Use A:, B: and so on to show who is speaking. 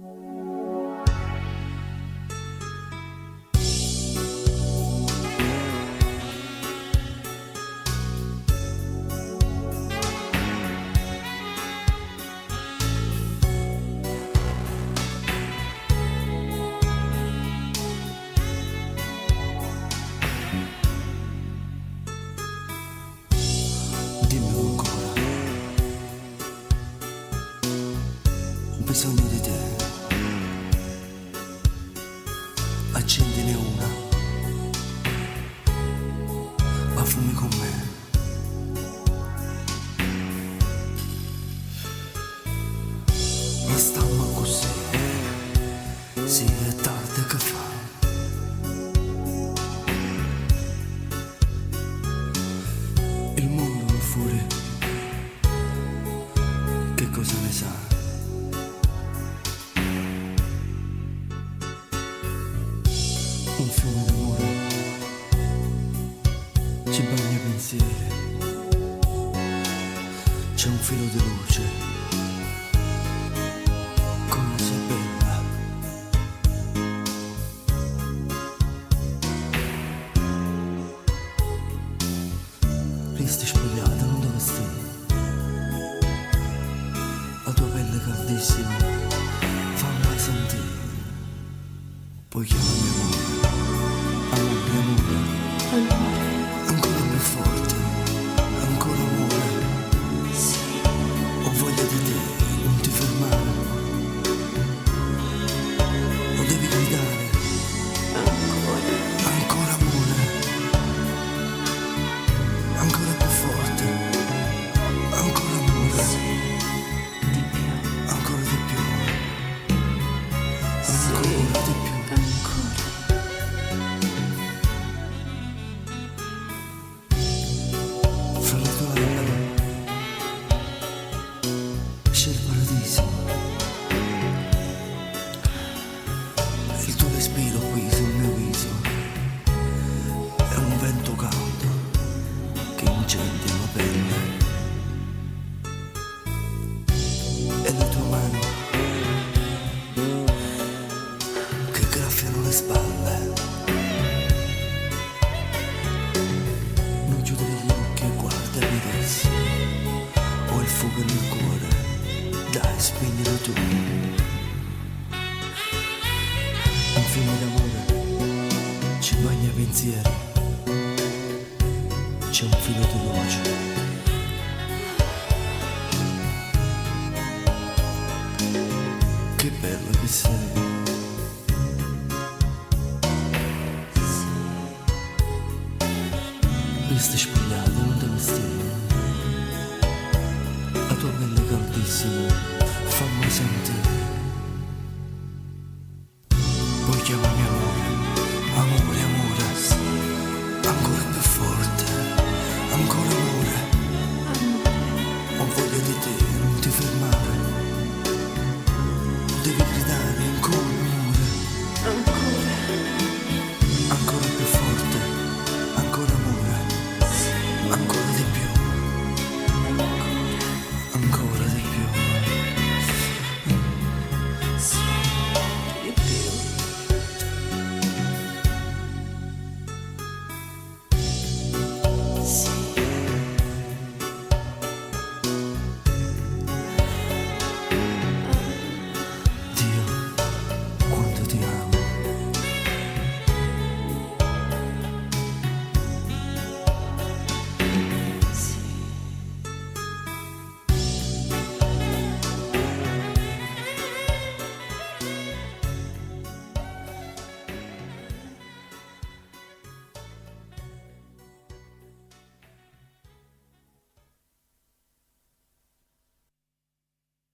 A: Ho bisogno di te, accendine una, ma fumi con me. Non stiamo così, sì è tardi che fa. Il mondo è fuori, che cosa ne sa? Un fiume d'amore ci bagna pensieri, c'è un filo di luce, come sei bella. Resti spogliata, non dove stai, la tua pelle caldissima, fammi sentire, poi chiamami amore. Amore, amore, ancora più forte, ancora amore.
B: Sì.
A: Ho voglia di te, non ti fermare. Lo devi gridare. Ancora amore. Ancora più forte. Ancora amore.
B: Sì. Di più.
A: Ancora di più.
B: Sì.
A: Ancora di più.
B: Ancora.
A: Fra le tue labbra c'è il paradiso. Il tuo respiro qui sul mio viso è un vento caldo che incendia la pelle. E le tue mani che graffiano le spalle. Non chiudere gli occhi e guardami adesso. Ho il fuoco nel cuore, dai spegnilo tu. Un fiume d'amore ci bagna pensieri, c'è un filo di luce. Che bello che sei. Resti spogliata, non te ne stai. La tua pelle caldissima, fammi sentire. Poi chiamami amore, amore, amore. Ancora più forte, ancora amore. Ho voglia di te, non ti fermare. Devi gridare ancora amore.
B: Ancora.
A: Ancora più forte, ancora amore. Ancora di più. Ancora di più.
B: Sì.